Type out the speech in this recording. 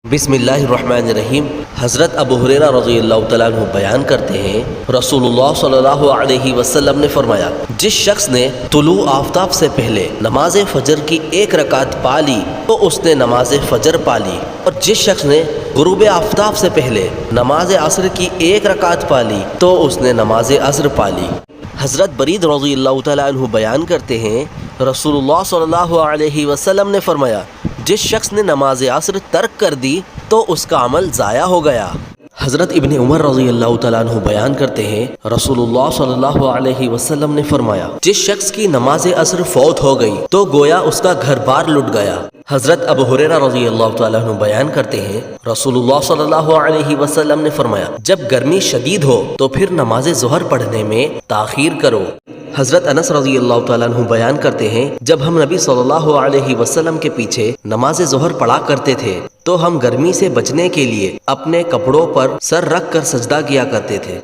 بسم اللہ الرحمن الرحیم۔ حضرت ابو ہریرہ رضی اللہ تعالیٰ عنہ بیان کرتے ہیں، رسول اللہ صلی اللہ علیہ وسلم نے فرمایا، جس شخص نے طلوع آفتاب سے پہلے نماز فجر کی 1 رکعت پا لی تو اس نے نماز فجر پا لی، اور جس شخص نے غروب آفتاب سے پہلے نماز عصر کی 1 رکعت پا لی تو اس نے نماز عصر پا لی۔ حضرت برید رضی اللہ تعالیٰ عنہ بیان کرتے ہیں، رسول اللہ صلی اللہ علیہ وسلم نے فرمایا، جس شخص نے نماز عصر ترک کر دی تو اس کا عمل ضائع ہو گیا۔ حضرت ابن عمر رضی اللہ تعالیٰ عنہ بیان کرتے ہیں، رسول اللہ صلی اللہ علیہ وسلم نے فرمایا، جس شخص کی نماز عصر فوت ہو گئی تو گویا اس کا گھر بار لٹ گیا۔ حضرت ابو ہریرہ رضی اللہ تعالیٰ عنہ بیان کرتے ہیں، رسول اللہ صلی اللہ علیہ وسلم نے فرمایا، جب گرمی شدید ہو تو پھر نماز ظہر پڑھنے میں تاخیر کرو۔ حضرت انس رضی اللہ تعالیٰ عنہ بیان کرتے ہیں، جب ہم نبی صلی اللہ علیہ وسلم کے پیچھے نماز ظہر پڑھا کرتے تھے تو ہم گرمی سے بچنے کے لیے اپنے کپڑوں پر سر رکھ کر سجدہ کیا کرتے تھے۔